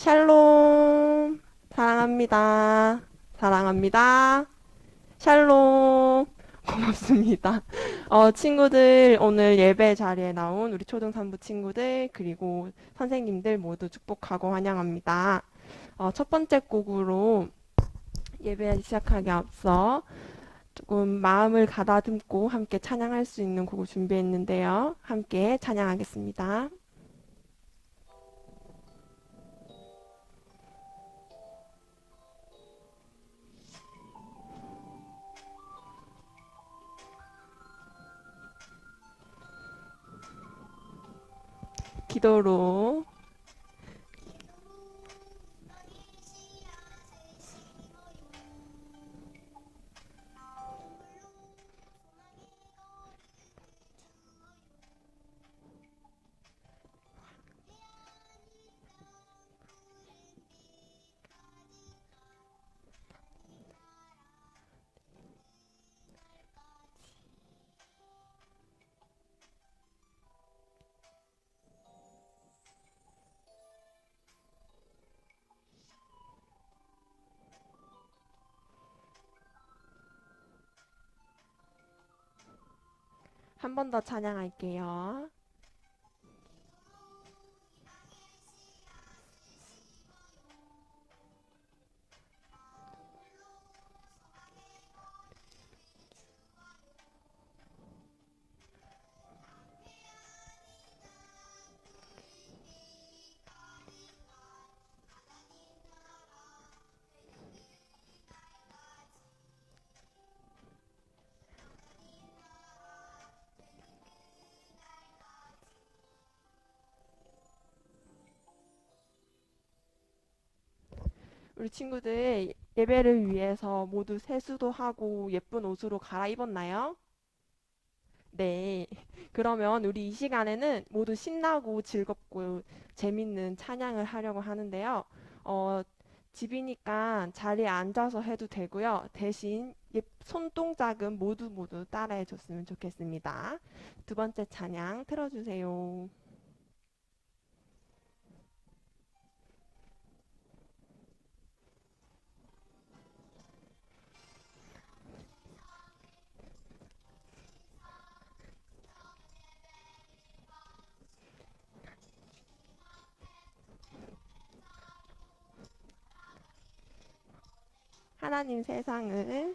샬롬. 사랑합니다. 사랑합니다. 샬롬. 고맙습니다. 친구들, 오늘 예배 자리에 나온 우리 초등산부 친구들, 그리고 선생님들 모두 축복하고 환영합니다. 첫 번째 곡으로 예배 시작하기 앞서 조금 마음을 가다듬고 함께 찬양할 수 있는 곡을 준비했는데요. 함께 찬양하겠습니다. 기도로 한 번 더 찬양할게요. 우리 친구들 예배를 위해서 모두 세수도 하고 예쁜 옷으로 갈아입었나요? 네. 그러면 우리 이 시간에는 모두 신나고 즐겁고 재밌는 찬양을 하려고 하는데요. 어, 집이니까 자리에 앉아서 해도 되고요. 대신 손동작은 모두 따라해 줬으면 좋겠습니다. 두 번째 찬양 틀어주세요. 하나님 세상을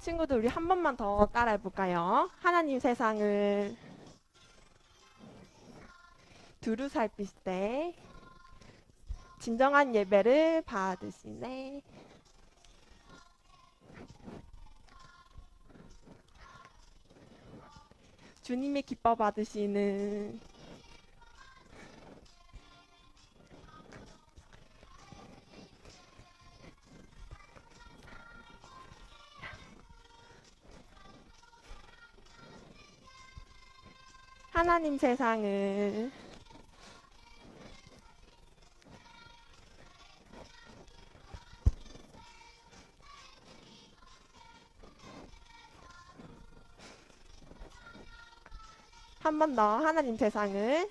친구들 우리 한 번만 더 따라해 볼까요? 하나님 세상을 두루 살피실 때 진정한 예배를 받으시네. 주님의 기뻐 받으시는 하나님 세상을 한 번 더 하나님 세상을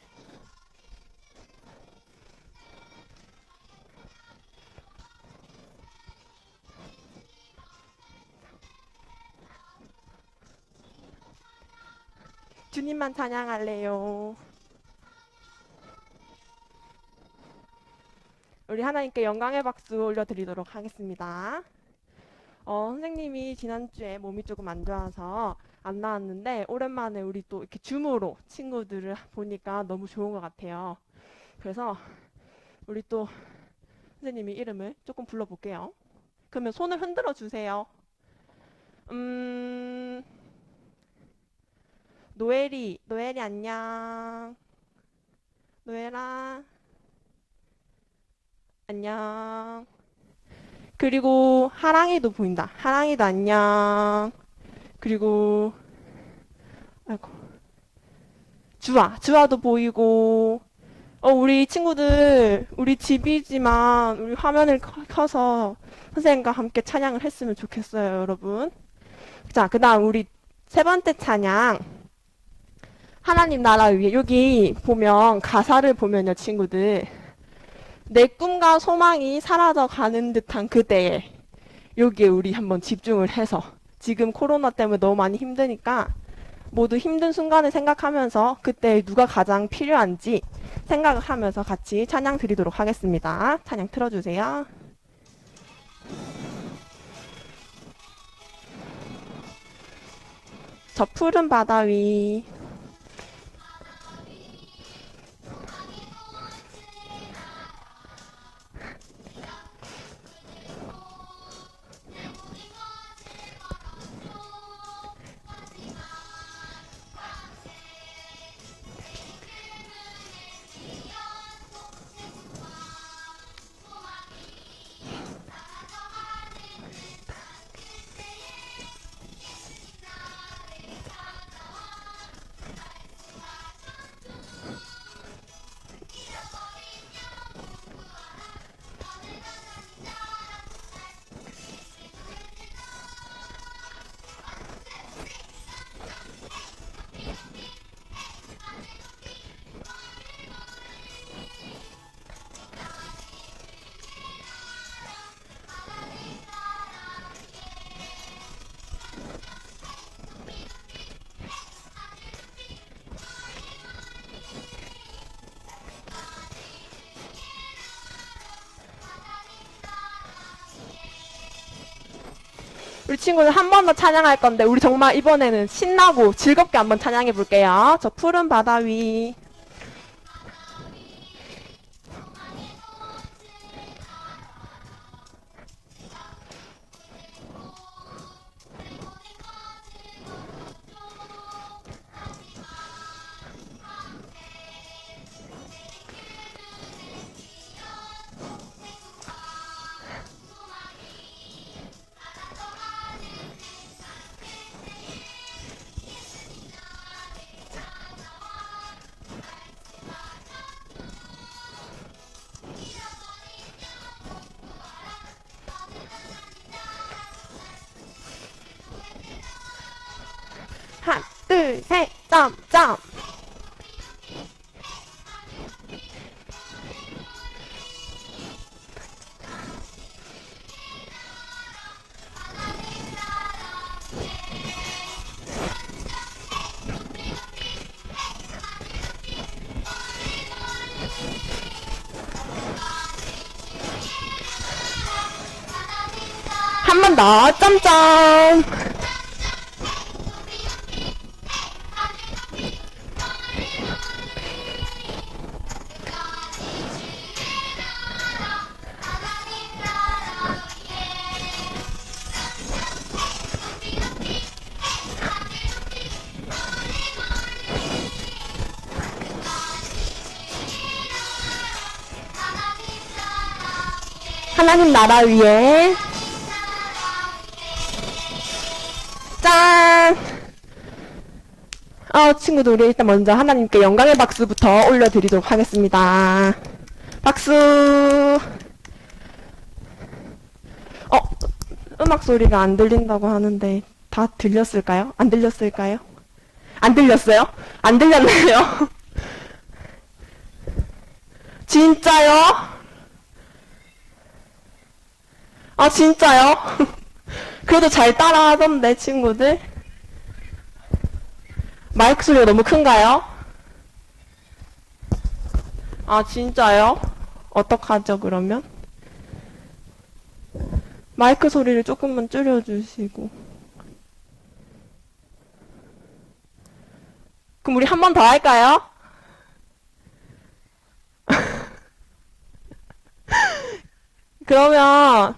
주님만 찬양할래요. 우리 하나님께 영광의 박수 올려드리도록 하겠습니다. 선생님이 지난주에 몸이 조금 안 좋아서 안 나왔는데 오랜만에 우리 또 이렇게 줌으로 친구들을 보니까 너무 좋은 것 같아요. 그래서 우리 또 선생님이 이름을 조금 불러볼게요. 그러면 손을 흔들어 주세요. 음, 노엘이 안녕. 노엘아, 안녕. 그리고 하랑이도 보인다. 하랑이도 안녕. 그리고, 아이고, 주아도 보이고, 우리 친구들, 우리 집이지만, 우리 화면을 켜서 선생님과 함께 찬양을 했으면 좋겠어요, 여러분. 자, 그 다음 우리 세 번째 찬양. 하나님 나라 위에, 여기 보면, 가사를 보면요, 친구들. 내 꿈과 소망이 사라져 가는 듯한 그때에, 여기에 우리 한번 집중을 해서, 지금 코로나 때문에 너무 많이 힘드니까, 모두 힘든 순간을 생각하면서 그때 누가 가장 필요한지 생각을 하면서 같이 찬양 드리도록 하겠습니다. 찬양 틀어주세요. 저 푸른 바다 위 우리 친구들 한 번 더 찬양할 건데 우리 정말 이번에는 신나고 즐겁게 한번 찬양해 볼게요. 저 푸른 바다 위 하나 둘 셋 점점 한 번 더 점점 하나님 나라 위에 짠! 친구들 우리 일단 먼저 하나님께 영광의 박수부터 올려드리도록 하겠습니다. 박수! 음악 소리가 안 들린다고 하는데 다 들렸을까요? 안 들렸을까요? 안 들렸어요? 안 들렸나요? 진짜요? 아, 진짜요? 그래도 잘 따라하던데, 친구들. 마이크 소리가 너무 큰가요? 아, 진짜요? 어떡하죠, 그러면? 마이크 소리를 조금만 줄여주시고. 그럼 우리 한 번 더 할까요? 그러면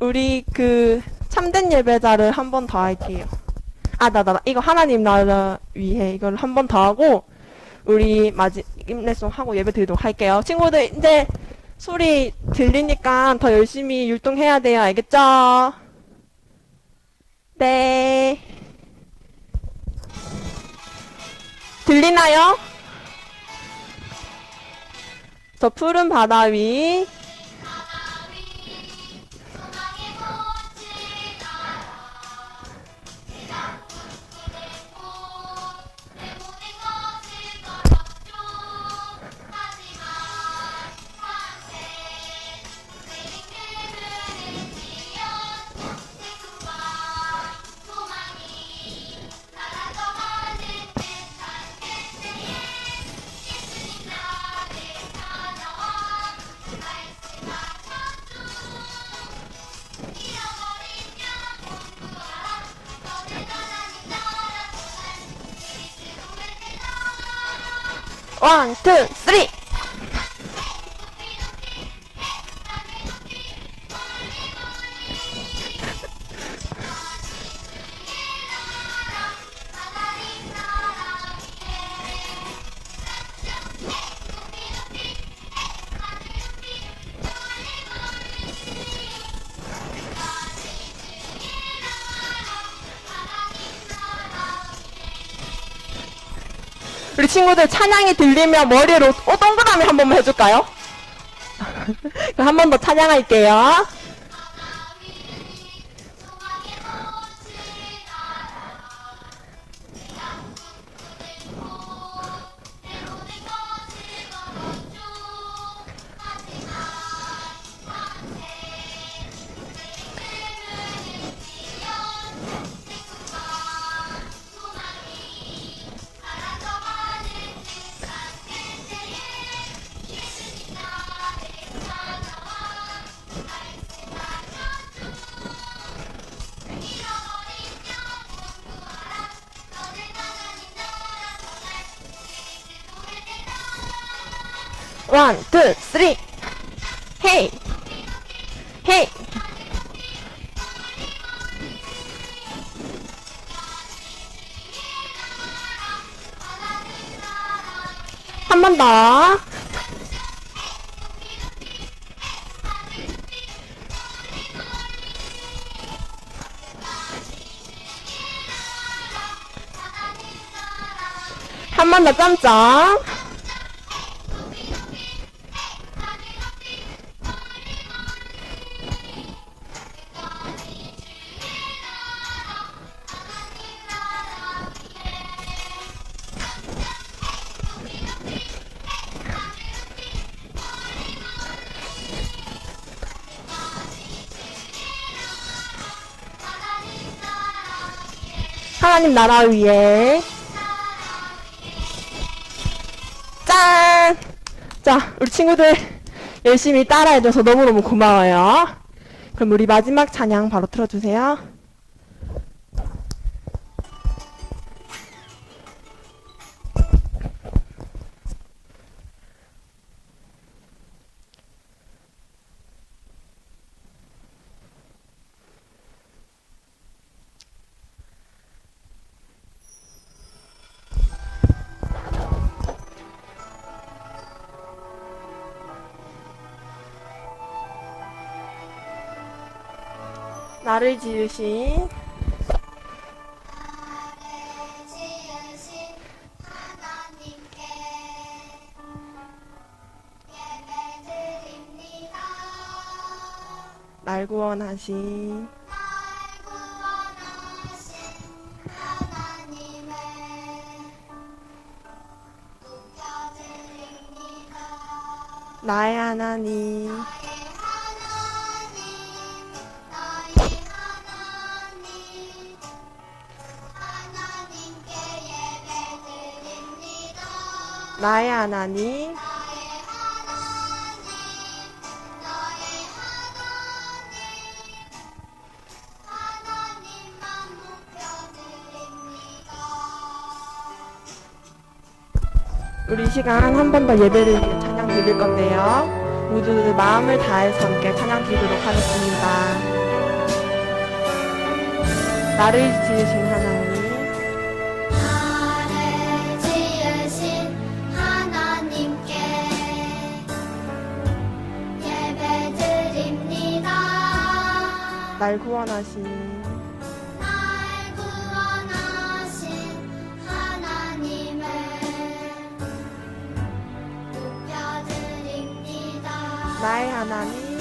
우리 그 참된 예배자를 한 번 더 할게요. 이거 하나님 나라 위해 이걸 한 번 더 하고 우리 임례송 하고 예배 드리도록 할게요. 친구들 이제 소리 들리니까 더 열심히 율동해야 돼요. 알겠죠? 네. 들리나요? 저 푸른 바다 위 원, 투, 쓰리! 우리 친구들 찬양이 들리면 머리로 동그라미 한 번만 해줄까요? 그럼 한 번 더 찬양할게요. 원, 투, 쓰리! 헤이! 헤이! 한 번 더. 한 번 더 깜짝. 하나님 나라 위에. 짠! 자, 우리 친구들 열심히 따라해줘서 너무너무 고마워요. 그럼 우리 마지막 찬양 바로 틀어주세요. 나를 지으신 하나님께 예배드립니다. 날 구원하신 날 구원하신 하나님을 높여드립니다. 나의 하나님 나의 하나님께 예배드립니다. 나의 하나님 하나님만 높여드립니다. 우리 이 시간 한 번 더 예배를 위해 찬양 드릴 건데요. 모두 마음을 다해서 함께 찬양 드리도록 하겠습니다. 나를 지으신 하나님, 나를 지으신 하나님께 예배드립니다. 날 구원하신 날 구원하신 하나님을 높여드립니다. 나의 하나님,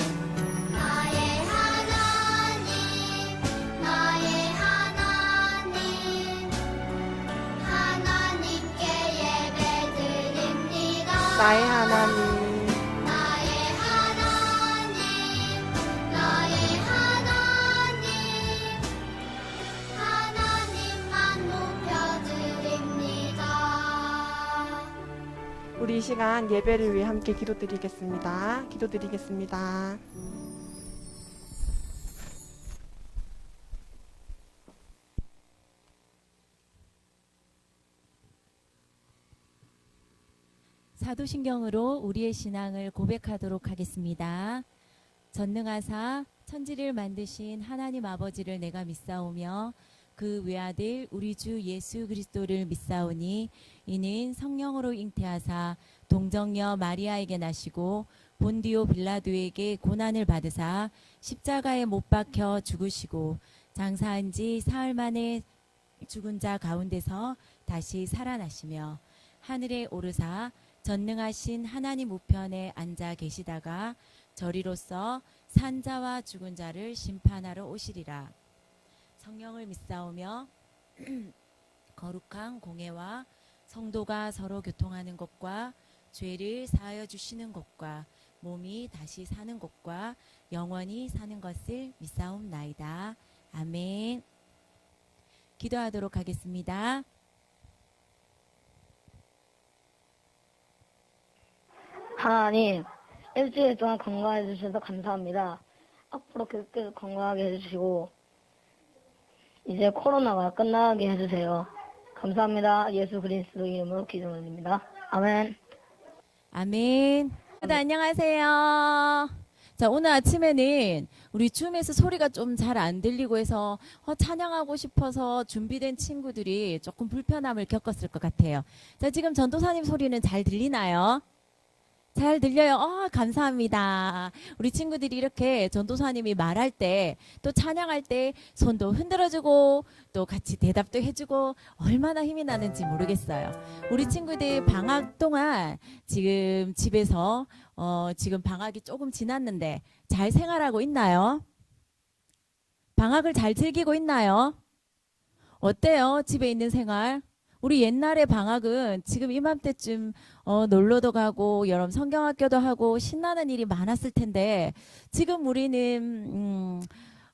나의 하나님, 나의 하나님, 하나님께 예배드립니다. 나의 하나님, 나의 하나님, 나의 하나님, 하나님만 높여드립니다. 우리 이 시간 예배를 위해 함께 기도드리겠습니다. 기도드리겠습니다. 사도신경으로 우리의 신앙을 고백하도록 하겠습니다. 전능하사 천지를 만드신 하나님 아버지를 내가 믿사오며 그 외아들 우리 주 예수 그리스도를 믿사오니 이는 성령으로 잉태하사 동정녀 마리아에게 나시고 본디오 빌라도에게 고난을 받으사 십자가에 못 박혀 죽으시고 장사한 지 사흘 만에 죽은 자 가운데서 다시 살아나시며 하늘에 오르사 전능하신 하나님 우편에 앉아 계시다가 저리로서 산자와 죽은 자를 심판하러 오시리라. 성령을 믿사오며 거룩한 공회와 성도가 서로 교통하는 것과 죄를 사하여 주시는 것과 몸이 다시 사는 것과 영원히 사는 것을 믿사옵나이다. 아멘. 기도하도록 하겠습니다. 하나님, 일주일 동안 건강해 주셔서 감사합니다. 앞으로 계속 건강하게 해주시고 이제 코로나가 끝나게 해주세요. 감사합니다. 예수 그리스도 이름으로 기도드립니다. 아멘. 아멘. 네, 안녕하세요. 자, 오늘 아침에는 우리 줌에서 소리가 좀 잘 안 들리고 해서 찬양하고 싶어서 준비된 친구들이 조금 불편함을 겪었을 것 같아요. 자, 지금 전도사님 소리는 잘 들리나요? 잘 들려요? 감사합니다. 우리 친구들이 이렇게 전도사님이 말할 때 또 찬양할 때 손도 흔들어주고 또 같이 대답도 해주고 얼마나 힘이 나는지 모르겠어요. 우리 친구들 방학 동안 지금 집에서 지금 방학이 조금 지났는데 잘 생활하고 있나요? 방학을 잘 즐기고 있나요? 어때요? 집에 있는 생활? 우리 옛날에 방학은 지금 이맘때쯤 놀러도 가고 여름 성경학교도 하고 신나는 일이 많았을 텐데 지금 우리는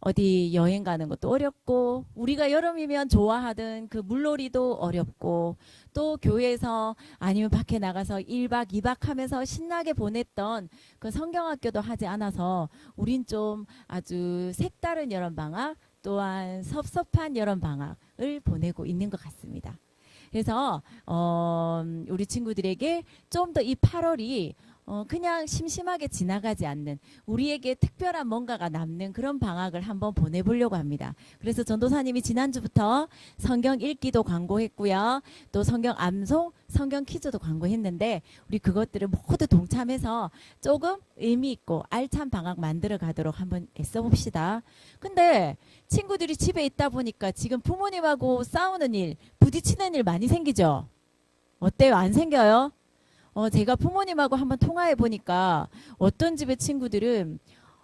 어디 여행 가는 것도 어렵고 우리가 여름이면 좋아하던 그 물놀이도 어렵고 또 교회에서 아니면 밖에 나가서 1박 2박 하면서 신나게 보냈던 그 성경학교도 하지 않아서 우린 좀 아주 색다른 여름방학 또한 섭섭한 여름방학을 보내고 있는 것 같습니다. 그래서 우리 친구들에게 좀 더 이 8월이 그냥 심심하게 지나가지 않는 우리에게 특별한 뭔가가 남는 그런 방학을 한번 보내보려고 합니다. 그래서 전도사님이 지난주부터 성경 읽기도 광고했고요. 또 성경 암송, 성경 퀴즈도 광고했는데 우리 그것들을 모두 동참해서 조금 의미 있고 알찬 방학 만들어 가도록 한번 애써 봅시다. 근데 친구들이 집에 있다 보니까 지금 부모님하고 싸우는 일, 부딪히는 일 많이 생기죠? 어때요? 안 생겨요? 제가 부모님하고 한번 통화해 보니까 어떤 집의 친구들은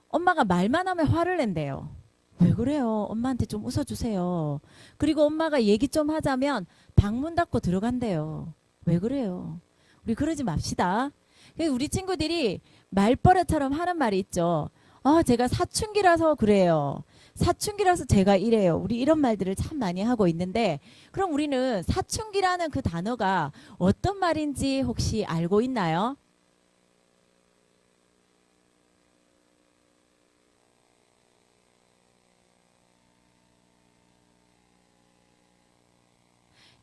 엄마가 말만 하면 화를 낸대요. 왜 그래요? 엄마한테 좀 웃어주세요. 그리고 엄마가 얘기 좀 하자면 방문 닫고 들어간대요. 왜 그래요? 우리 그러지 맙시다. 우리 친구들이 말버릇처럼 하는 말이 있죠. 제가 사춘기라서 그래요. 사춘기라서 제가 이래요. 우리 이런 말들을 참 많이 하고 있는데 그럼 우리는 사춘기라는 그 단어가 어떤 말인지 혹시 알고 있나요?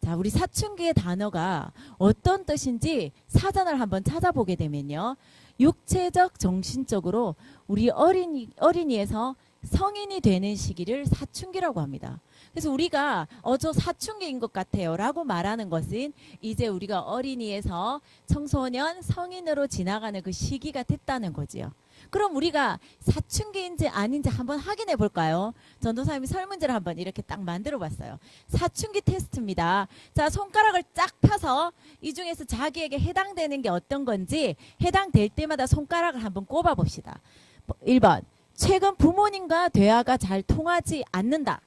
자, 우리 사춘기의 단어가 어떤 뜻인지 사전을 한번 찾아보게 되면요. 육체적, 정신적으로 우리 어린이에서 성인이 되는 시기를 사춘기라고 합니다. 그래서 우리가 저 사춘기인 것 같아요 라고 말하는 것은 이제 우리가 어린이에서 청소년, 성인으로 지나가는 그 시기가 됐다는 거지요. 그럼 우리가 사춘기인지 아닌지 한번 확인해 볼까요? 전도사님이 설문지를 한번 이렇게 딱 만들어 봤어요. 사춘기 테스트입니다. 자, 손가락을 쫙 펴서 이 중에서 자기에게 해당되는 게 어떤 건지 해당될 때마다 손가락을 한번 꼽아 봅시다. 1번, 최근 부모님과 대화가 잘 통하지 않는다.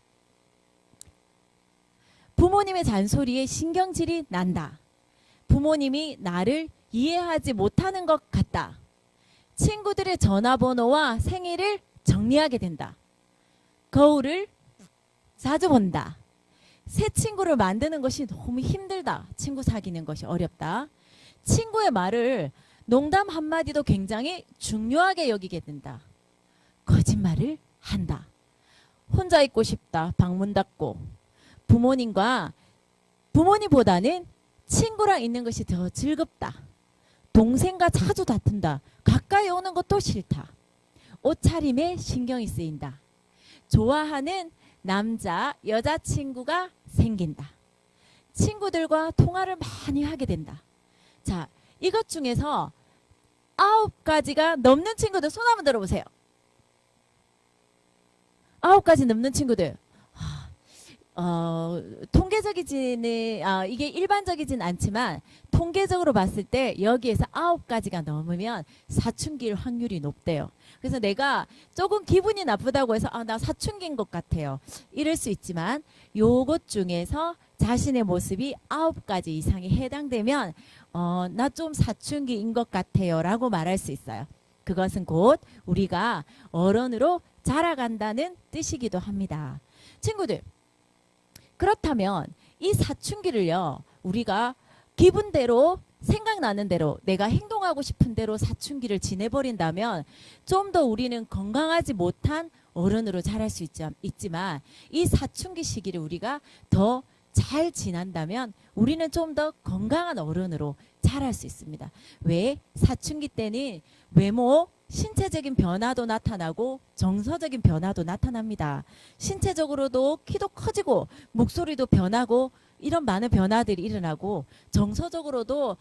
부모님의 잔소리에 신경질이 난다. 부모님이 나를 이해하지 못하는 것 같다. 친구들의 전화번호와 생일을 정리하게 된다. 거울을 자주 본다. 새 친구를 만드는 것이 너무 힘들다. 친구 사귀는 것이 어렵다. 친구의 말을 농담 한마디도 굉장히 중요하게 여기게 된다. 거짓말을 한다. 혼자 있고 싶다. 방문 닫고. 부모님보다는 친구랑 있는 것이 더 즐겁다. 동생과 자주 다툰다. 가까이 오는 것도 싫다. 옷차림에 신경이 쓰인다. 좋아하는 남자, 여자친구가 생긴다. 친구들과 통화를 많이 하게 된다. 자, 이것 중에서 9가지가 넘는 친구들 손 한번 들어보세요. 9가지 넘는 친구들. 통계적이지는 이게 일반적이진 않지만 통계적으로 봤을 때 여기에서 9가지가 넘으면 사춘기일 확률이 높대요. 그래서 내가 조금 기분이 나쁘다고 해서 나 사춘기인 것 같아요. 이럴 수 있지만 요것 중에서 자신의 모습이 9가지 이상이 해당되면 나 좀 사춘기인 것 같아요 라고 말할 수 있어요. 그것은 곧 우리가 어른으로 자라간다는 뜻이기도 합니다. 친구들, 그렇다면 이 사춘기를요, 우리가 기분대로 생각나는 대로 내가 행동하고 싶은 대로 사춘기를 지내버린다면 좀 더 우리는 건강하지 못한 어른으로 자랄 수 있지만 이 사춘기 시기를 우리가 더 잘 지난다면 우리는 좀 더 건강한 어른으로 자랄 수 있습니다. 왜? 사춘기 때는 외모, 신체적인 변화도 나타나고 정서적인 변화도 나타납니다. 신체적으로도 키도 커지고 목소리도 변하고 이런 많은 변화들이 일어나고 정서적으로도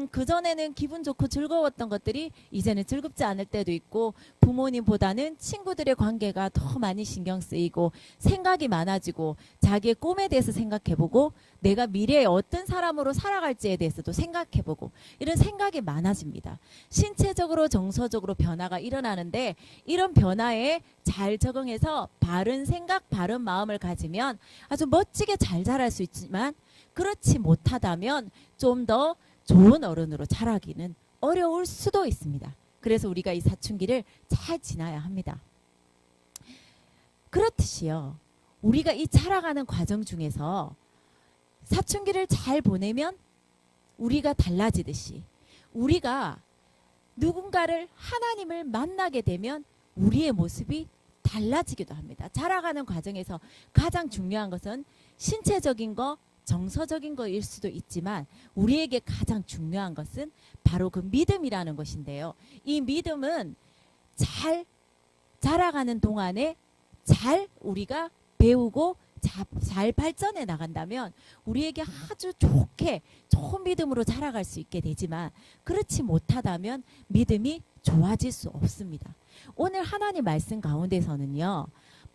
그전에는 기분 좋고 즐거웠던 것들이 이제는 즐겁지 않을 때도 있고 부모님보다는 친구들의 관계가 더 많이 신경 쓰이고 생각이 많아지고 자기의 꿈에 대해서 생각해보고 내가 미래에 어떤 사람으로 살아갈지에 대해서도 생각해보고 이런 생각이 많아집니다. 신체적으로 정서적으로 변화가 일어나는데 이런 변화에 잘 적응해서 바른 생각, 바른 마음을 가지면 아주 멋지게 잘 자랄 수 있지만 그렇지 못하다면 좀 더 좋은 어른으로 자라기는 어려울 수도 있습니다. 그래서 우리가 이 사춘기를 잘 지나야 합니다. 그렇듯이요. 우리가 이 자라가는 과정 중에서 사춘기를 잘 보내면 우리가 달라지듯이 우리가 누군가를 하나님을 만나게 되면 우리의 모습이 달라지기도 합니다. 자라가는 과정에서 가장 중요한 것은 신체적인 거, 정서적인 거일 수도 있지만 우리에게 가장 중요한 것은 바로 그 믿음이라는 것인데요. 이 믿음은 잘 자라가는 동안에 잘 우리가 배우고 잘 발전해 나간다면 우리에게 아주 좋은 믿음으로 자라갈 수 있게 되지만 그렇지 못하다면 믿음이 좋아질 수 없습니다. 오늘 하나님 말씀 가운데서는요.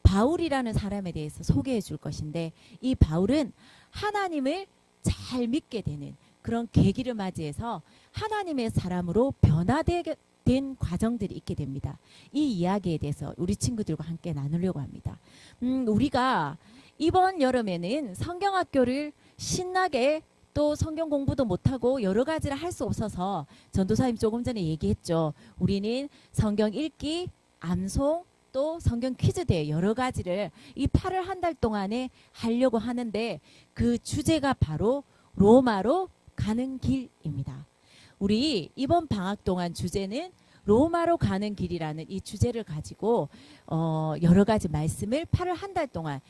바울이라는 사람에 대해서 소개해 줄 것인데 이 바울은 하나님을 잘 믿게 되는 그런 계기를 맞이해서 하나님의 사람으로 변화된 과정들이 있게 됩니다. 이 이야기에 대해서 우리 친구들과 함께 나누려고 합니다. 우리가 이번 여름에는 성경학교를 신나게 또 성경 공부도 못하고 여러 가지를 할 수 없어서 전도사님 조금 전에 얘기했죠. 우리는 성경 읽기, 암송, 또 성경 퀴즈 대회 여러 가지를 이 8월 한 달 동안에 하려고 하는데 그 주제가 바로 로마로 가는 길입니다. 우리 이번 방학 동안 주제는 로마로 가는 길이라는 이 주제를 가지고 여러 가지 말씀을 8월 한 달 동안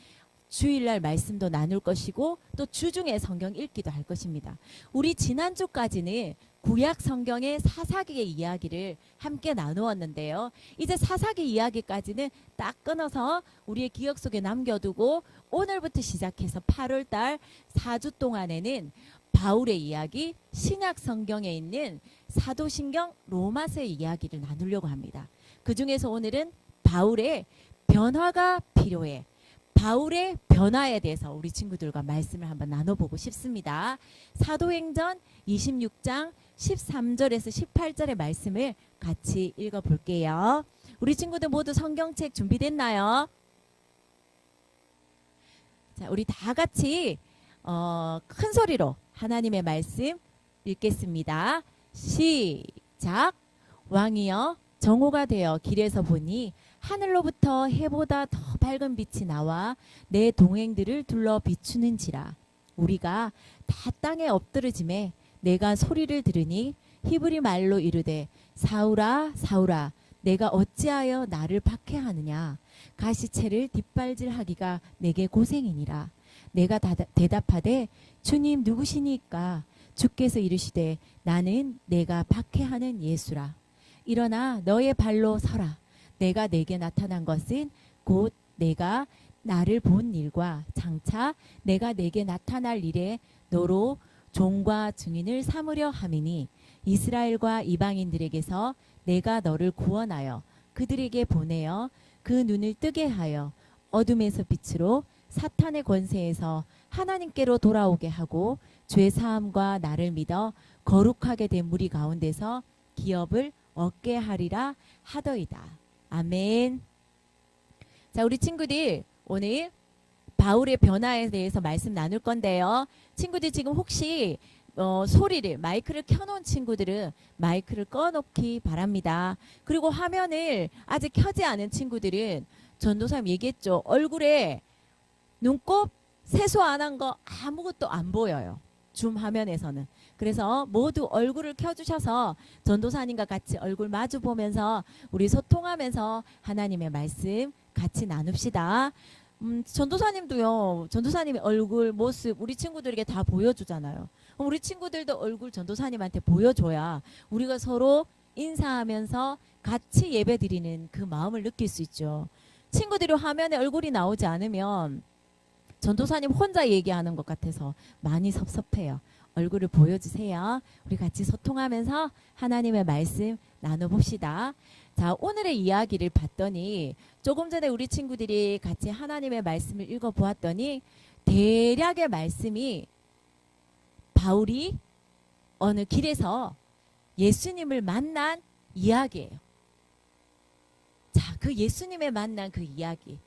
주일날 말씀도 나눌 것이고 또 주중에 성경 읽기도 할 것입니다. 우리 지난주까지는 구약 성경의 사사기의 이야기를 함께 나누었는데요. 이제 사사기 이야기까지는 딱 끊어서 우리의 기억 속에 남겨두고 오늘부터 시작해서 8월달 4주 동안에는 바울의 이야기, 신약 성경에 있는 사도신경, 로마서의 이야기를 나누려고 합니다. 그 중에서 오늘은 바울의 변화가 필요해. 바울의 변화에 대해서 우리 친구들과 말씀을 한번 나눠보고 싶습니다. 사도행전 26장 13절에서 18절의 말씀을 같이 읽어볼게요. 우리 친구들 모두 성경책 준비됐나요? 자, 우리 다 같이 큰 소리로 하나님의 말씀 읽겠습니다. 시작. 왕이여 정오가 되어 길에서 보니 하늘로부터 해보다 더 밝은 빛이 나와 내 동행들을 둘러 비추는지라. 우리가 다 땅에 엎드러짐에 내가 소리를 들으니 히브리 말로 이르되 사울아 사울아 내가 어찌하여 나를 박해하느냐. 가시채를 뒷발질하기가 내게 고생이니라. 내가 대답하되 주님 누구시니까. 주께서 이르시되 나는 내가 박해하는 예수라. 일어나 너의 발로 서라. 내가 내게 나타난 것은 곧 내가 나를 본 일과 장차 내가 내게 나타날 일에 너로 종과 증인을 삼으려 함이니 이스라엘과 이방인들에게서 내가 너를 구원하여 그들에게 보내어 그 눈을 뜨게 하여 어둠에서 빛으로 사탄의 권세에서 하나님께로 돌아오게 하고 죄 사함과 나를 믿어 거룩하게 된 무리 가운데서 기업을 얻게 하리라 하더이다. 아멘. 자, 우리 친구들 오늘 바울의 변화에 대해서 말씀 나눌 건데요. 친구들 지금 혹시 소리를 마이크를 켜놓은 친구들은 마이크를 꺼놓기 바랍니다. 그리고 화면을 아직 켜지 않은 친구들은 전도사님 얘기했죠. 얼굴에 눈곱 세수 안 한 거 아무것도 안 보여요. 줌 화면에서는. 그래서 모두 얼굴을 켜주셔서 전도사님과 같이 얼굴 마주 보면서 우리 소통하면서 하나님의 말씀 같이 나눕시다. 전도사님도요. 전도사님의 얼굴 모습 우리 친구들에게 다 보여주잖아요. 우리 친구들도 얼굴 전도사님한테 보여줘야 우리가 서로 인사하면서 같이 예배 드리는 그 마음을 느낄 수 있죠. 친구들이 화면에 얼굴이 나오지 않으면 전도사님 혼자 얘기하는 것 같아서 많이 섭섭해요. 얼굴을 보여주세요. 우리 같이 소통하면서 하나님의 말씀 나눠봅시다. 자, 오늘의 이야기를 봤더니 조금 전에 우리 친구들이 같이 하나님의 말씀을 읽어보았더니 대략의 말씀이 바울이 어느 길에서 예수님을 만난 이야기예요. 자, 그 예수님의 만난 그 이야기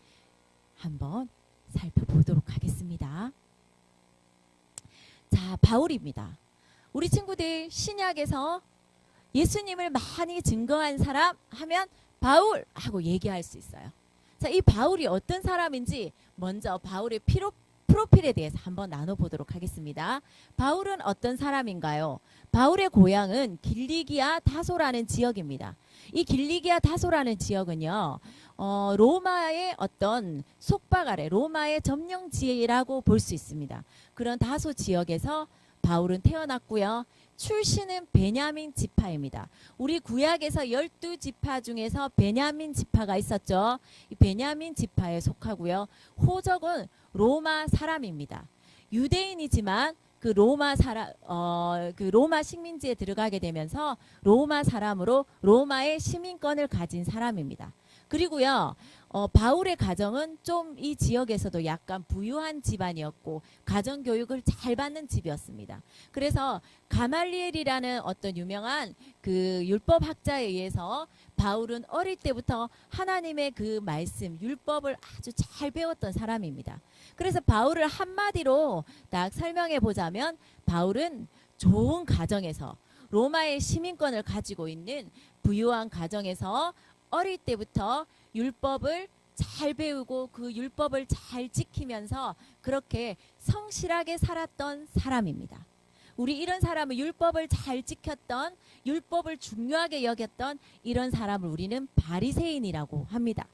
한번 살펴보도록 하겠습니다. 자, 바울입니다. 우리 친구들 신약에서 예수님을 많이 증거한 사람 하면 바울 하고 얘기할 수 있어요. 자, 이 바울이 어떤 사람인지 먼저 바울의 프로필에 대해서 한번 나눠보도록 하겠습니다. 바울은 어떤 사람인가요? 바울의 고향은 길리기아 다소라는 지역입니다. 이 길리기아 다소라는 지역은요, 로마의 어떤 속박 아래 로마의 점령지라고 볼 수 있습니다. 그런 다소 지역에서 바울은 태어났고요. 출신은 베냐민 지파입니다. 우리 구약에서 12지파 중에서 베냐민 지파가 있었죠. 이 베냐민 지파에 속하고요. 호적은 로마 사람입니다. 유대인이지만 그 로마 식민지에 들어가게 되면서 로마 사람으로 로마의 시민권을 가진 사람입니다. 그리고요, 바울의 가정은 좀 이 지역에서도 약간 부유한 집안이었고 가정교육을 잘 받는 집이었습니다. 그래서 가말리엘이라는 어떤 유명한 그 율법학자에 의해서 바울은 어릴 때부터 하나님의 그 말씀, 율법을 아주 잘 배웠던 사람입니다. 그래서 바울을 한마디로 딱 설명해 보자면 바울은 좋은 가정에서 로마의 시민권을 가지고 있는 부유한 가정에서 어릴 때부터 율법을 잘 배우고 그 율법을 잘 지키면서 그렇게 성실하게 살았던 사람입니다. 우리 이런 사람은 율법을 잘 지켰던, 율법을 중요하게 여겼던 이런 사람을 우리는 바리새인이라고 합니다.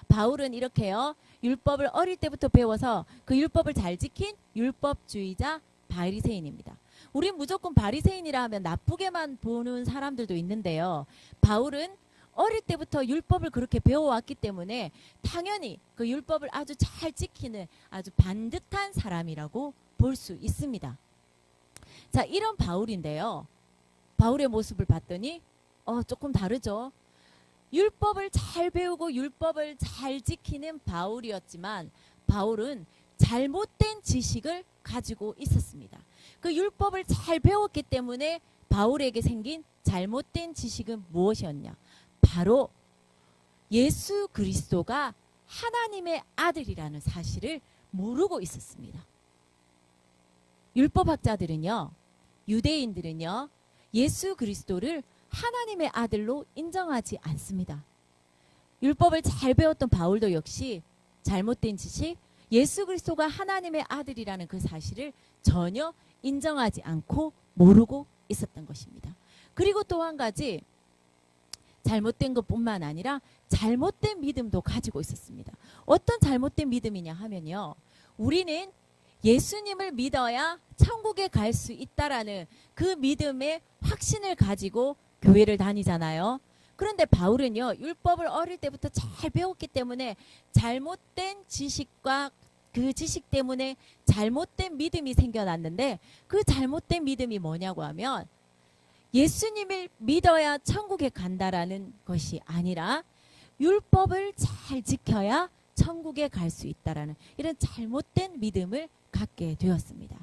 바울은 이렇게요. 율법을 어릴 때부터 배워서 그 율법을 잘 지킨 율법주의자 바리새인입니다. 우린 무조건 바리새인이라 하면 나쁘게만 보는 사람들도 있는데요. 바울은 어릴 때부터 율법을 그렇게 배워왔기 때문에 당연히 그 율법을 아주 잘 지키는 아주 반듯한 사람이라고 볼 수 있습니다. 자, 이런 바울인데요. 바울의 모습을 봤더니 조금 다르죠. 율법을 잘 배우고 율법을 잘 지키는 바울이었지만 바울은 잘못된 지식을 가지고 있었습니다. 그 율법을 잘 배웠기 때문에 바울에게 생긴 잘못된 지식은 무엇이었냐? 바로 예수 그리스도가 하나님의 아들이라는 사실을 모르고 있었습니다. 율법학자들은요, 유대인들은요, 예수 그리스도를 하나님의 아들로 인정하지 않습니다. 율법을 잘 배웠던 바울도 역시 잘못된 지식, 예수 그리스도가 하나님의 아들이라는 그 사실을 전혀 인정하지 않고 모르고 있었던 것입니다. 그리고 또 한 가지 잘못된 것뿐만 아니라 잘못된 믿음도 가지고 있었습니다. 어떤 잘못된 믿음이냐 하면요. 우리는 예수님을 믿어야 천국에 갈 수 있다라는 그 믿음의 확신을 가지고 교회를 다니잖아요. 그런데 바울은요. 율법을 어릴 때부터 잘 배웠기 때문에 잘못된 지식과 그 지식 때문에 잘못된 믿음이 생겨났는데 그 잘못된 믿음이 뭐냐고 하면 예수님을 믿어야 천국에 간다라는 것이 아니라 율법을 잘 지켜야 천국에 갈 수 있다라는 이런 잘못된 믿음을 갖게 되었습니다.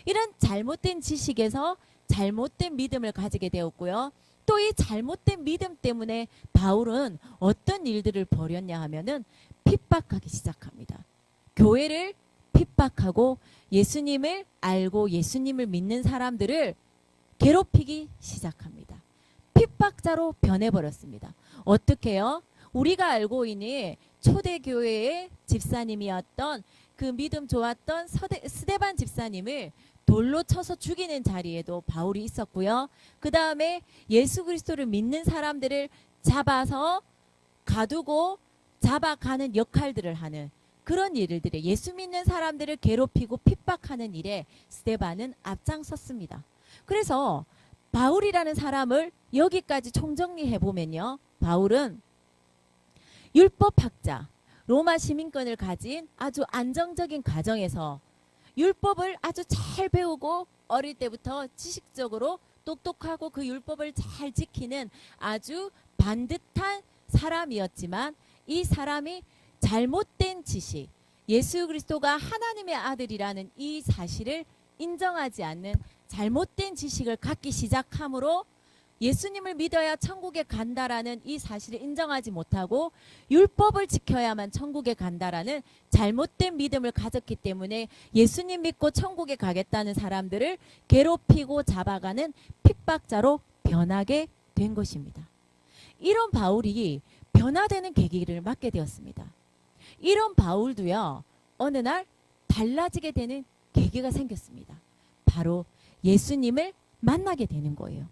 이런 잘못된 지식에서 잘못된 믿음을 가지게 되었고요. 또 이 잘못된 믿음 때문에 바울은 어떤 일들을 벌였냐 하면은 핍박하기 시작합니다. 교회를 핍박하고 예수님을 알고 예수님을 믿는 사람들을 괴롭히기 시작합니다. 핍박자로 변해버렸습니다. 어떻게요? 우리가 알고 있는 초대교회의 집사님이었던 그 믿음 좋았던 스데반 집사님을 돌로 쳐서 죽이는 자리에도 바울이 있었고요. 그 다음에 예수 그리스도를 믿는 사람들을 잡아서 가두고 잡아가는 역할들을 하는 그런 일들에 예수 믿는 사람들을 괴롭히고 핍박하는 일에 스데반은 앞장섰습니다. 그래서 바울이라는 사람을 여기까지 총정리해 보면요. 바울은 율법학자, 로마 시민권을 가진 아주 안정적인 가정에서 율법을 아주 잘 배우고 어릴 때부터 지식적으로 똑똑하고 그 율법을 잘 지키는 아주 반듯한 사람이었지만 이 사람이 잘못된 지식, 예수 그리스도가 하나님의 아들이라는 이 사실을 인정하지 않는 잘못된 지식을 갖기 시작함으로 예수님을 믿어야 천국에 간다라는 이 사실을 인정하지 못하고 율법을 지켜야만 천국에 간다라는 잘못된 믿음을 가졌기 때문에 예수님 믿고 천국에 가겠다는 사람들을 괴롭히고 잡아가는 핍박자로 변하게 된 것입니다. 이런 바울이 변화되는 계기를 맞게 되었습니다. 이런 바울도요. 어느 날 달라지게 되는 계기가 생겼습니다. 바로 예수님을 만나게 되는 거예요.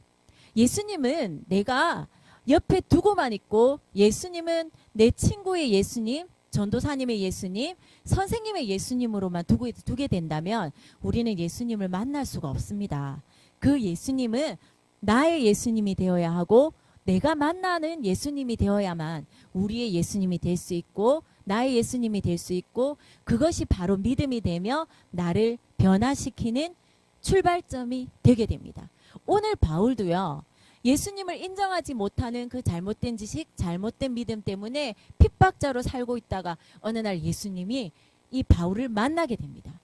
예수님은 내가 옆에 두고만 있고 예수님은 내 친구의 예수님, 전도사님의 예수님, 선생님의 예수님으로만 두게 된다면 우리는 예수님을 만날 수가 없습니다. 그 예수님은 나의 예수님이 되어야 하고 내가 만나는 예수님이 되어야만 우리의 예수님이 될 수 있고 나의 예수님이 될 수 있고 그것이 바로 믿음이 되며 나를 변화시키는 출발점이 되게 됩니다. 오늘 바울도요. 예수님을 인정하지 못하는 그 잘못된 지식, 잘못된 믿음 때문에 핍박자로 살고 있다가 어느 날 예수님이 이 바울을 만나게 됩니다.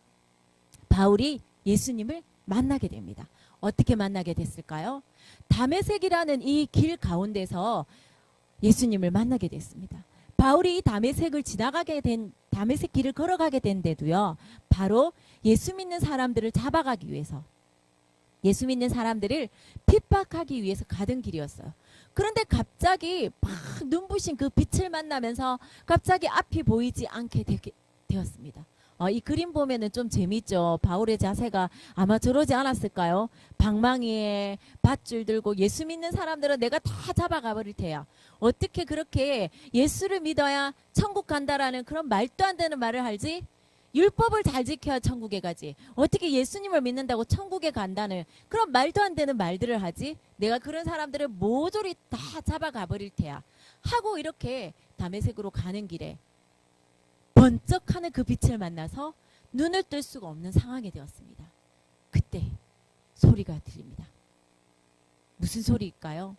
바울이 예수님을 만나게 됩니다. 어떻게 만나게 됐을까요? 다메섹이라는 이 길 가운데서 예수님을 만나게 됐습니다. 바울이 이 다메섹을 지나가게 된 다메섹 길을 걸어가게 된데도요. 바로 예수 믿는 사람들을 잡아가기 위해서 예수 믿는 사람들을 핍박하기 위해서 가던 길이었어요. 그런데 갑자기 막 눈부신 그 빛을 만나면서 갑자기 앞이 보이지 않게 되었습니다. 이 그림 보면은 좀 재밌죠. 바울의 자세가 아마 저러지 않았을까요? 방망이에 밧줄 들고 예수 믿는 사람들은 내가 다 잡아가 버릴 테야. 어떻게 그렇게 예수를 믿어야 천국 간다라는 그런 말도 안 되는 말을 하지? 율법을 잘 지켜야 천국에 가지. 어떻게 예수님을 믿는다고 천국에 간다는 그런 말도 안 되는 말들을 하지? 내가 그런 사람들을 모조리 다 잡아가 버릴 테야. 하고 이렇게 다메섹으로 가는 길에 번쩍하는 그 빛을 만나서 눈을 뜰 수가 없는 상황이 되었습니다. 그때 소리가 들립니다. 무슨 소리일까요?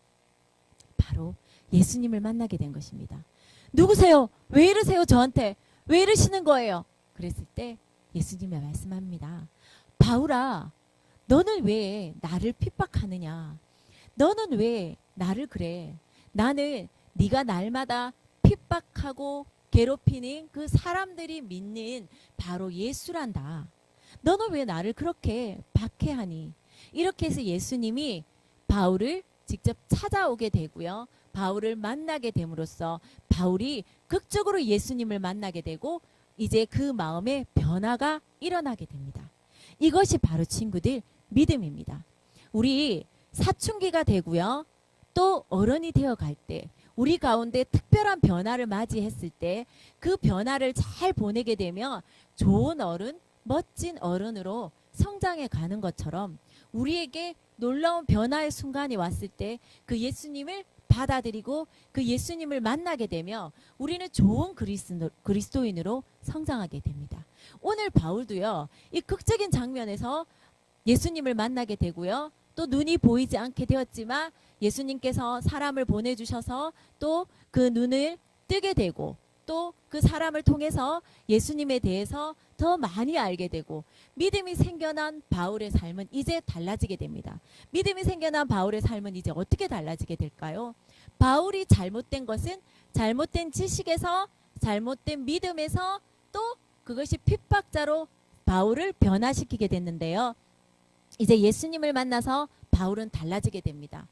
바로 예수님을 만나게 된 것입니다. 누구세요? 왜 이러세요? 저한테 왜 이러시는 거예요? 그랬을 때 예수님이 말씀합니다. 바울아, 너는 왜 나를 핍박하느냐? 너는 왜 나를 그래? 나는 네가 날마다 핍박하고 괴롭히는 그 사람들이 믿는 바로 예수란다. 너는 왜 나를 그렇게 박해하니? 이렇게 해서 예수님이 바울을 직접 찾아오게 되고요. 바울을 만나게 됨으로써 바울이 극적으로 예수님을 만나게 되고 이제 그 마음에 변화가 일어나게 됩니다. 이것이 바로 친구들 믿음입니다. 우리 사춘기가 되고요. 또 어른이 되어 갈 때 우리 가운데 특별한 변화를 맞이했을 때 그 변화를 잘 보내게 되면 좋은 어른, 멋진 어른으로 성장해 가는 것처럼 우리에게 놀라운 변화의 순간이 왔을 때 그 예수님을 받아들이고 그 예수님을 만나게 되면 우리는 좋은 그리스도인으로 성장하게 됩니다. 오늘 바울도요. 이 극적인 장면에서 예수님을 만나게 되고요. 또 눈이 보이지 않게 되었지만 예수님께서 사람을 보내주셔서 또 그 눈을 뜨게 되고 또 그 사람을 통해서 예수님에 대해서 더 많이 알게 되고 믿음이 생겨난 바울의 삶은 이제 달라지게 됩니다. 믿음이 생겨난 바울의 삶은 이제 어떻게 달라지게 될까요? 바울이 잘못된 것은 잘못된 지식에서 잘못된 믿음에서 또 그것이 핍박자로 바울을 변화시키게 됐는데요. 이제 예수님을 만나서 바울은 달라지게 됩니다.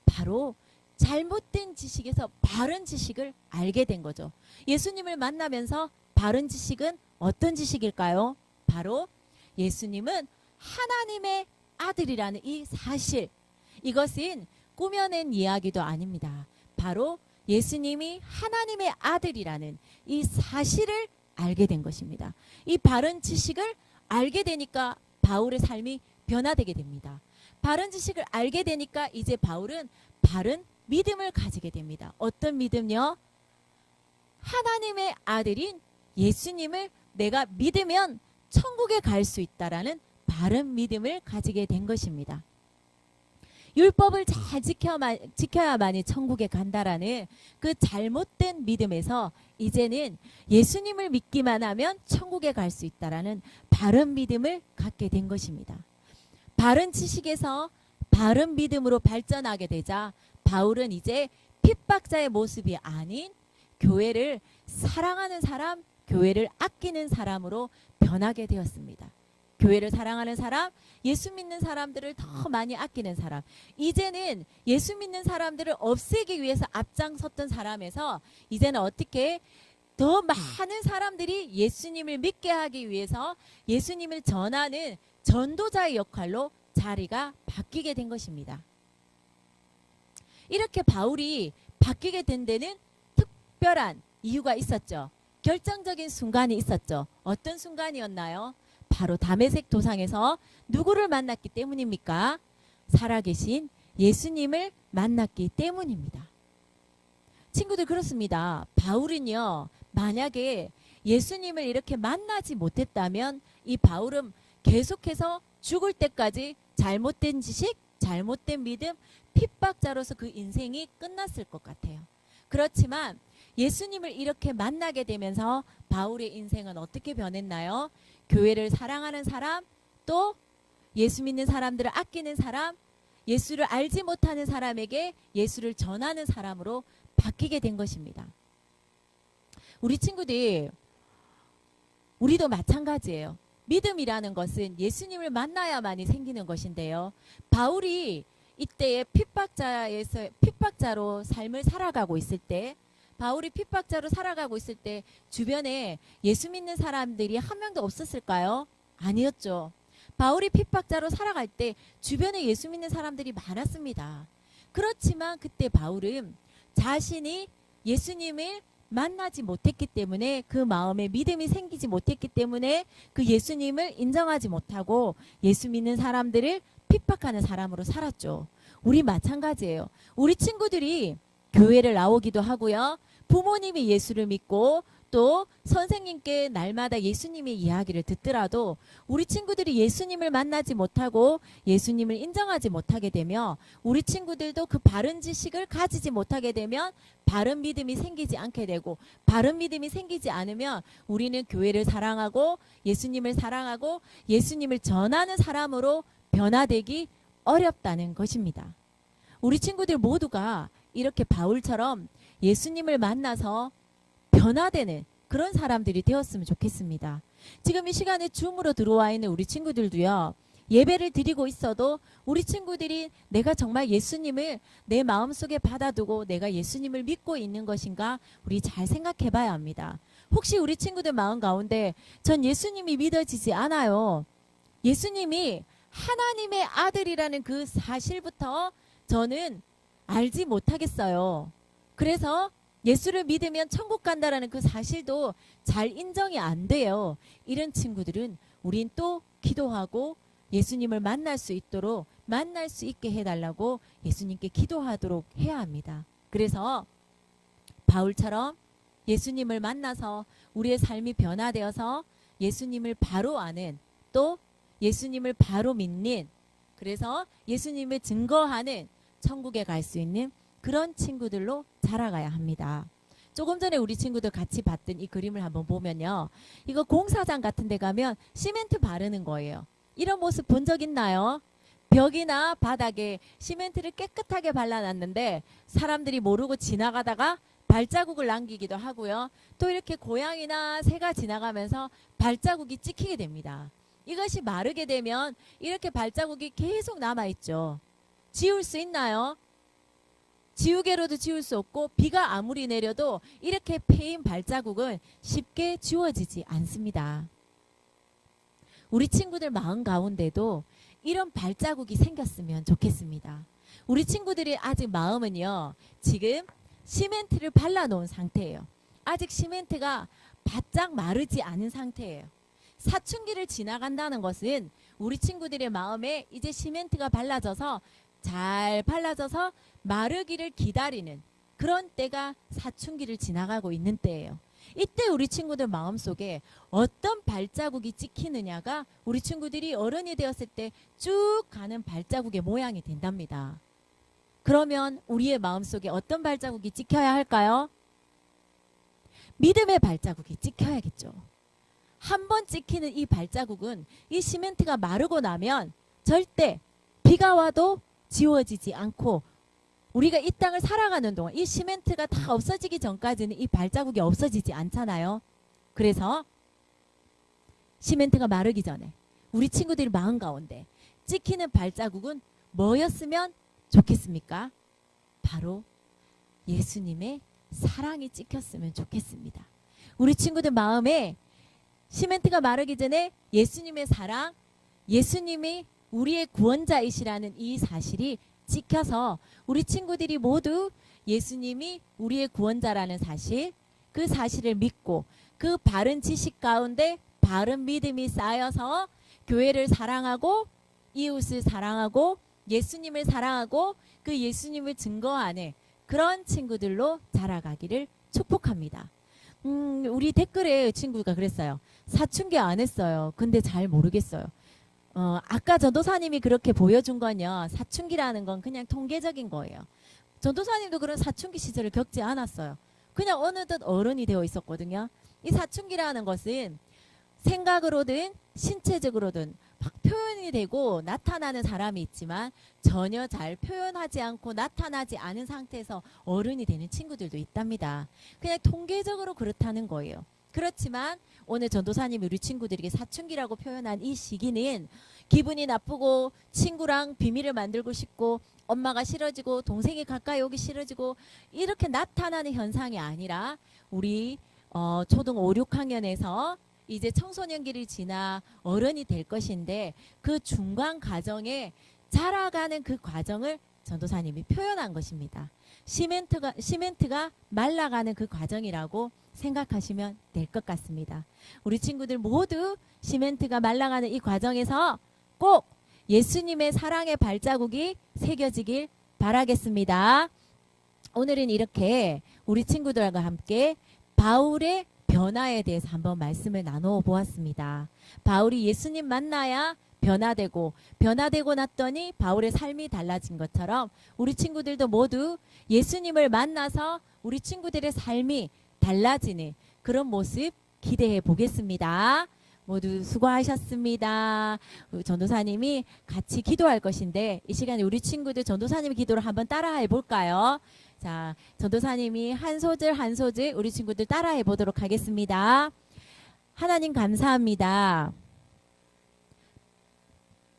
바로 잘못된 지식에서 바른 지식을 알게 된 거죠. 예수님을 만나면서 바른 지식은 어떤 지식일까요? 바로 예수님은 하나님의 아들이라는 이 사실, 이것은 꾸며낸 이야기도 아닙니다. 바로 예수님이 하나님의 아들이라는 이 사실을 알게 된 것입니다. 이 바른 지식을 알게 되니까 바울의 삶이 변화되게 됩니다. 바른 지식을 알게 되니까 이제 바울은 바른 믿음을 가지게 됩니다. 어떤 믿음요? 하나님의 아들인 예수님을 내가 믿으면 천국에 갈 수 있다라는 바른 믿음을 가지게 된 것입니다. 율법을 잘 지켜야만이 천국에 간다라는 그 잘못된 믿음에서 이제는 예수님을 믿기만 하면 천국에 갈 수 있다라는 바른 믿음을 갖게 된 것입니다. 바른 지식에서 바른 믿음으로 발전하게 되자 바울은 이제 핍박자의 모습이 아닌 교회를 사랑하는 사람, 교회를 아끼는 사람으로 변하게 되었습니다. 교회를 사랑하는 사람, 예수 믿는 사람들을 더 많이 아끼는 사람. 이제는 예수 믿는 사람들을 없애기 위해서 앞장섰던 사람에서 이제는 어떻게 더 많은 사람들이 예수님을 믿게 하기 위해서 예수님을 전하는 전도자의 역할로 자리가 바뀌게 된 것입니다. 이렇게 바울이 바뀌게 된 데는 특별한 이유가 있었죠. 결정적인 순간이 있었죠. 어떤 순간이었나요? 바로 다메섹 도상에서 누구를 만났기 때문입니까? 살아계신 예수님을 만났기 때문입니다. 친구들 그렇습니다. 바울은요. 만약에 예수님을 이렇게 만나지 못했다면 이 바울은 계속해서 죽을 때까지 잘못된 지식, 잘못된 믿음, 핍박자로서 그 인생이 끝났을 것 같아요. 그렇지만 예수님을 이렇게 만나게 되면서 바울의 인생은 어떻게 변했나요? 교회를 사랑하는 사람, 또 예수 믿는 사람들을 아끼는 사람, 예수를 알지 못하는 사람에게 예수를 전하는 사람으로 바뀌게 된 것입니다. 우리 친구들, 우리도 마찬가지예요. 믿음이라는 것은 예수님을 만나야만이 생기는 것인데요. 바울이 이때의 핍박자로 삶을 살아가고 있을 때 바울이 핍박자로 살아가고 있을 때 주변에 예수 믿는 사람들이 한 명도 없었을까요? 아니었죠. 바울이 핍박자로 살아갈 때 주변에 예수 믿는 사람들이 많았습니다. 그렇지만 그때 바울은 자신이 예수님을 만나지 못했기 때문에, 그 마음에 믿음이 생기지 못했기 때문에 그 예수님을 인정하지 못하고 예수 믿는 사람들을 핍박하는 사람으로 살았죠. 우리 마찬가지예요. 우리 친구들이 교회를 나오기도 하고요. 부모님이 예수를 믿고 또 선생님께 날마다 예수님의 이야기를 듣더라도 우리 친구들이 예수님을 만나지 못하고 예수님을 인정하지 못하게 되며, 우리 친구들도 그 바른 지식을 가지지 못하게 되면 바른 믿음이 생기지 않게 되고, 바른 믿음이 생기지 않으면 우리는 교회를 사랑하고 예수님을 사랑하고 예수님을 전하는 사람으로 변화되기 어렵다는 것입니다. 우리 친구들 모두가 이렇게 바울처럼 예수님을 만나서 변화되는 그런 사람들이 되었으면 좋겠습니다. 지금 이 시간에 줌으로 들어와 있는 우리 친구들도요, 예배를 드리고 있어도 우리 친구들이 내가 정말 예수님을 내 마음속에 받아두고 내가 예수님을 믿고 있는 것인가, 우리 잘 생각해 봐야 합니다. 혹시 우리 친구들 마음 가운데 전 예수님이 믿어지지 않아요, 예수님이 하나님의 아들이라는 그 사실부터 저는 알지 못하겠어요, 그래서 예수를 믿으면 천국 간다라는 그 사실도 잘 인정이 안 돼요, 이런 친구들은 우린 또 기도하고 예수님을 만날 수 있도록, 만날 수 있게 해달라고 예수님께 기도하도록 해야 합니다. 그래서 바울처럼 예수님을 만나서 우리의 삶이 변화되어서 예수님을 바로 아는, 또 예수님을 바로 믿는, 그래서 예수님을 증거하는 천국에 갈 수 있는 그런 친구들로 자라가야 합니다. 조금 전에 우리 친구들 같이 봤던 이 그림을 한번 보면요, 이거 공사장 같은 데 가면 시멘트 바르는 거예요. 이런 모습 본 적 있나요? 벽이나 바닥에 시멘트를 깨끗하게 발라놨는데 사람들이 모르고 지나가다가 발자국을 남기기도 하고요. 또 이렇게 고양이나 새가 지나가면서 발자국이 찍히게 됩니다. 이것이 마르게 되면 이렇게 발자국이 계속 남아있죠. 지울 수 있나요? 지우개로도 지울 수 없고, 비가 아무리 내려도 이렇게 패인 발자국은 쉽게 지워지지 않습니다. 우리 친구들 마음 가운데도 이런 발자국이 생겼으면 좋겠습니다. 우리 친구들이 아직 마음은요, 지금 시멘트를 발라놓은 상태예요. 아직 시멘트가 바짝 마르지 않은 상태예요. 사춘기를 지나간다는 것은 우리 친구들의 마음에 이제 시멘트가 발라져서, 잘 발라져서 마르기를 기다리는 그런 때가 사춘기를 지나가고 있는 때예요. 이때 우리 친구들 마음속에 어떤 발자국이 찍히느냐가 우리 친구들이 어른이 되었을 때 쭉 가는 발자국의 모양이 된답니다. 그러면 우리의 마음속에 어떤 발자국이 찍혀야 할까요? 믿음의 발자국이 찍혀야겠죠. 한번 찍히는 이 발자국은 이 시멘트가 마르고 나면 절대 비가 와도 지워지지 않고, 우리가 이 땅을 살아가는 동안 이 시멘트가 다 없어지기 전까지는 이 발자국이 없어지지 않잖아요. 그래서 시멘트가 마르기 전에 우리 친구들이 마음 가운데 찍히는 발자국은 뭐였으면 좋겠습니까? 바로 예수님의 사랑이 찍혔으면 좋겠습니다. 우리 친구들 마음에 시멘트가 마르기 전에 예수님의 사랑, 예수님이 우리의 구원자이시라는 이 사실이 찍혀서 우리 친구들이 모두 예수님이 우리의 구원자라는 사실, 그 사실을 믿고 그 바른 지식 가운데 바른 믿음이 쌓여서 교회를 사랑하고 이웃을 사랑하고 예수님을 사랑하고 그 예수님을 증거하는 그런 친구들로 자라가기를 축복합니다. 우리 댓글에 친구가 그랬어요. 사춘기 안 했어요. 근데 잘 모르겠어요. 아까 전도사님이 그렇게 보여준 건요, 사춘기라는 건 그냥 통계적인 거예요. 전도사님도 그런 사춘기 시절을 겪지 않았어요. 그냥 어느덧 어른이 되어 있었거든요. 이 사춘기라는 것은 생각으로든 신체적으로든 막 표현이 되고 나타나는 사람이 있지만 전혀 잘 표현하지 않고 나타나지 않은 상태에서 어른이 되는 친구들도 있답니다. 그냥 통계적으로 그렇다는 거예요. 그렇지만 오늘 전도사님이 우리 친구들에게 사춘기라고 표현한 이 시기는 기분이 나쁘고 친구랑 비밀을 만들고 싶고 엄마가 싫어지고 동생이 가까이 오기 싫어지고 이렇게 나타나는 현상이 아니라 우리 초등 5, 6학년에서 이제 청소년기를 지나 어른이 될 것인데 그 중간 과정에 자라가는 그 과정을 전도사님이 표현한 것입니다. 시멘트가 말라가는 그 과정이라고 생각하시면 될 것 같습니다. 우리 친구들 모두 시멘트가 말라가는 이 과정에서 꼭 예수님의 사랑의 발자국이 새겨지길 바라겠습니다. 오늘은 이렇게 우리 친구들과 함께 바울의 변화에 대해서 한번 말씀을 나누어 보았습니다. 바울이 예수님 만나야 변화되고 났더니 바울의 삶이 달라진 것처럼 우리 친구들도 모두 예수님을 만나서 우리 친구들의 삶이 달라지는 그런 모습 기대해 보겠습니다. 모두 수고하셨습니다. 전도사님이 같이 기도할 것인데 이 시간에 우리 친구들 전도사님 기도를 한번 따라해 볼까요? 자, 전도사님이 한 소절 한 소절 우리 친구들 따라해 보도록 하겠습니다. 하나님 감사합니다.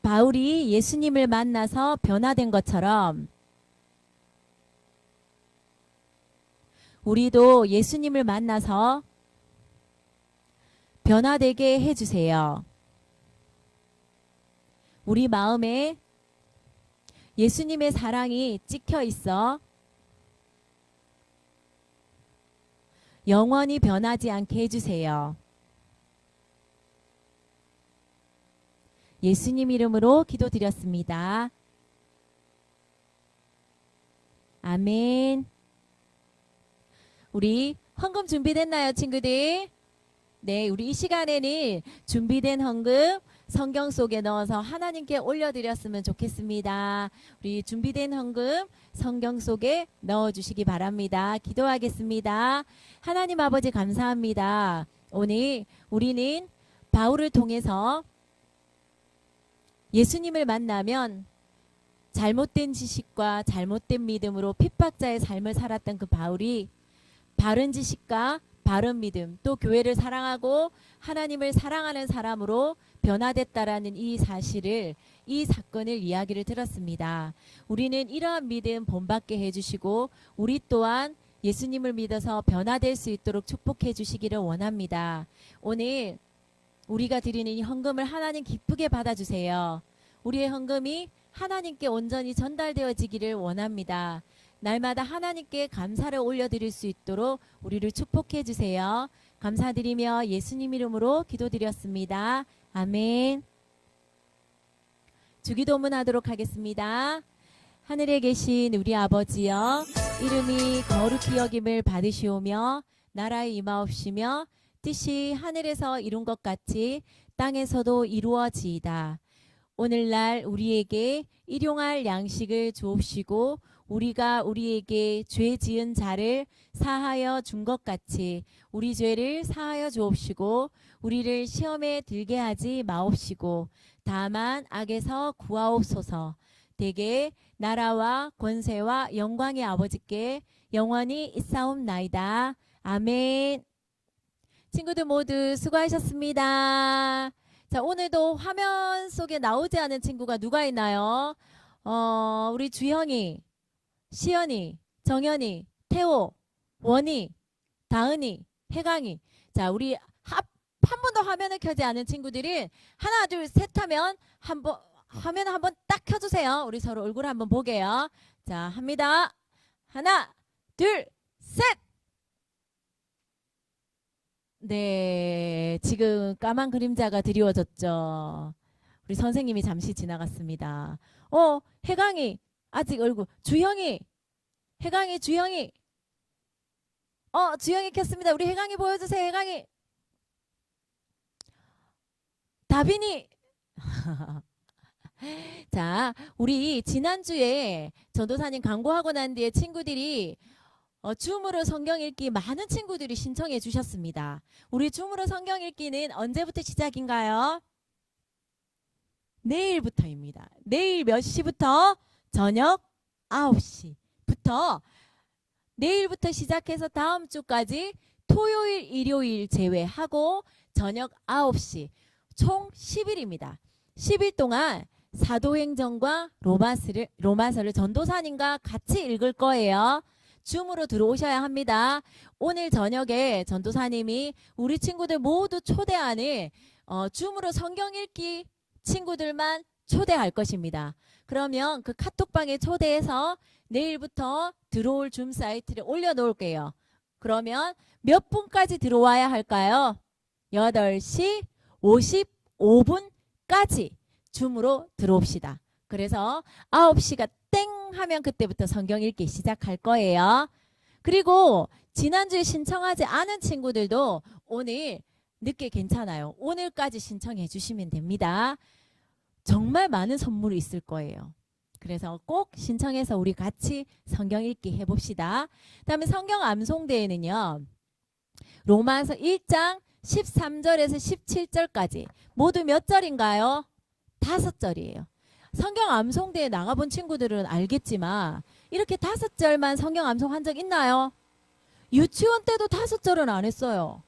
바울이 예수님을 만나서 변화된 것처럼 우리도 예수님을 만나서 변화되게 해주세요. 우리 마음에 예수님의 사랑이 찍혀 있어 영원히 변하지 않게 해주세요. 예수님 이름으로 기도드렸습니다. 아멘. 우리 헌금 준비됐나요, 친구들? 네, 우리 이 시간에는 준비된 헌금 성경 속에 넣어서 하나님께 올려드렸으면 좋겠습니다. 우리 준비된 헌금 성경 속에 넣어주시기 바랍니다. 기도하겠습니다. 하나님 아버지 감사합니다. 오늘 우리는 바울을 통해서 예수님을 만나면 잘못된 지식과 잘못된 믿음으로 핍박자의 삶을 살았던 그 바울이 바른 지식과 바른 믿음 또 교회를 사랑하고 하나님을 사랑하는 사람으로 변화됐다라는 이 사실을 이 사건을 이야기를 들었습니다. 우리는 이러한 믿음 본받게 해주시고 우리 또한 예수님을 믿어서 변화될 수 있도록 축복해 주시기를 원합니다. 오늘 우리가 드리는 이 헌금을 하나님 기쁘게 받아주세요. 우리의 헌금이 하나님께 온전히 전달되어지기를 원합니다. 날마다 하나님께 감사를 올려드릴 수 있도록 우리를 축복해 주세요. 감사드리며 예수님 이름으로 기도드렸습니다. 아멘. 주기도문 하도록 하겠습니다. 하늘에 계신 우리 아버지여, 이름이 거룩히 여김을 받으시오며 나라에 임하옵시며 뜻이 하늘에서 이룬 것 같이 땅에서도 이루어지이다. 오늘날 우리에게 일용할 양식을 주옵시고 우리가 우리에게 죄 지은 자를 사하여 준 것 같이 우리 죄를 사하여 주옵시고 우리를 시험에 들게 하지 마옵시고 다만 악에서 구하옵소서. 대개 나라와 권세와 영광의 아버지께 영원히 있사옵나이다. 아멘. 친구들 모두 수고하셨습니다. 자, 오늘도 화면 속에 나오지 않은 친구가 누가 있나요? 우리 주영이, 시연이, 정연이, 태호, 원이, 다은이, 혜강이. 자, 우리 한 번도 화면을 켜지 않은 친구들이 하나, 둘, 셋 하면 화면 한번 딱 켜주세요. 우리 서로 얼굴 한번 보게요. 자, 합니다. 하나, 둘, 셋! 네, 지금 까만 그림자가 드리워졌죠. 우리 선생님이 잠시 지나갔습니다. 혜강이 아직 얼굴. 주영이, 혜강이, 주영이. 주영이 켰습니다. 우리 혜강이 보여주세요. 혜강이. 다빈이. 자, 우리 지난주에 전도사님 광고하고 난 뒤에 친구들이 줌으로 성경 읽기 많은 친구들이 신청해 주셨습니다. 우리 줌으로 성경 읽기는 언제부터 시작인가요? 내일부터입니다. 내일 몇 시부터? 저녁 9시부터 내일부터 시작해서 다음 주까지 토요일, 일요일 제외하고 저녁 9시 총 10일입니다. 10일 동안 사도행전과 로마서를 전도사님과 같이 읽을 거예요. 줌으로 들어오셔야 합니다. 오늘 저녁에 전도사님이 우리 친구들 모두 초대하는 줌으로 성경 읽기 친구들만 초대할 것입니다. 그러면 그 카톡방에 초대해서 내일부터 들어올 줌 사이트를 올려놓을게요. 그러면 몇 분까지 들어와야 할까요? 8시 55분까지 줌으로 들어옵시다. 그래서 9시가 땡 하면 그때부터 성경 읽기 시작할 거예요. 그리고 지난주에 신청하지 않은 친구들도 오늘 늦게 괜찮아요. 오늘까지 신청해 주시면 됩니다. 정말 많은 선물이 있을 거예요. 그래서 꼭 신청해서 우리 같이 성경 읽기 해봅시다. 다음에 성경 암송대회는요. 로마서 1장 13절에서 17절까지 모두 몇 절인가요? 5절이에요. 성경 암송대회 나가본 친구들은 알겠지만 이렇게 5절만 성경 암송한 적 있나요? 유치원 때도 5절은 안 했어요.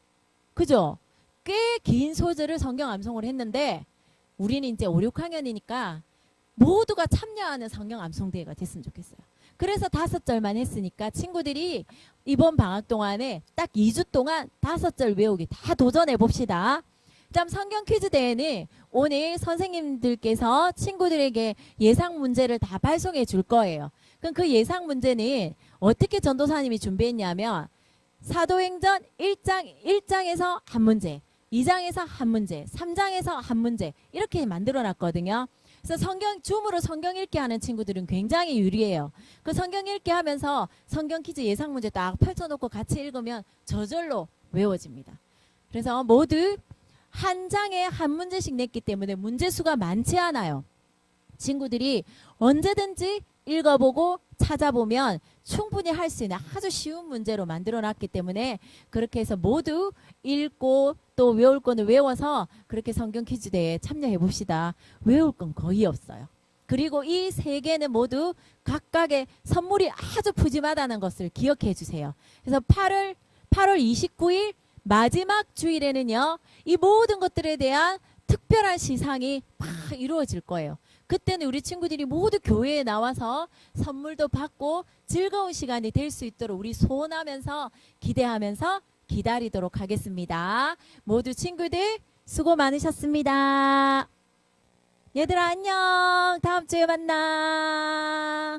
그죠? 꽤 긴 소절을 성경 암송을 했는데 우리는 이제 5, 6학년이니까 모두가 참여하는 성경 암송대회가 됐으면 좋겠어요. 그래서 5절만 했으니까 친구들이 이번 방학 동안에 딱 2주 동안 5절 외우기 다 도전해 봅시다. 다음 성경 퀴즈 대회는 오늘 선생님들께서 친구들에게 예상 문제를 다 발송해 줄 거예요. 그럼 그 예상 문제는 어떻게 전도사님이 준비했냐면 사도행전 1장에서 한 문제, 2장에서 한 문제, 3장에서 한 문제 이렇게 만들어 놨거든요. 그래서 줌으로 성경 읽기 하는 친구들은 굉장히 유리해요. 그 성경 읽기 하면서 성경 퀴즈 예상 문제 딱 펼쳐놓고 같이 읽으면 저절로 외워집니다. 그래서 모두 한 장에 한 문제씩 냈기 때문에 문제 수가 많지 않아요. 친구들이 언제든지 읽어보고 찾아보면 충분히 할 수 있는 아주 쉬운 문제로 만들어 놨기 때문에 그렇게 해서 모두 읽고 또 외울 거는 외워서 그렇게 성경 퀴즈 대회에 참여해 봅시다. 외울 건 거의 없어요. 그리고 이 3개는 모두 각각의 선물이 아주 푸짐하다는 것을 기억해 주세요. 그래서 8월 29일 마지막 주일에는요. 이 모든 것들에 대한 특별한 시상이 막 이루어질 거예요. 그때는 우리 친구들이 모두 교회에 나와서 선물도 받고 즐거운 시간이 될 수 있도록 우리 소원하면서 기대하면서 기다리도록 하겠습니다. 모두 친구들 수고 많으셨습니다. 얘들아 안녕. 다음 주에 만나.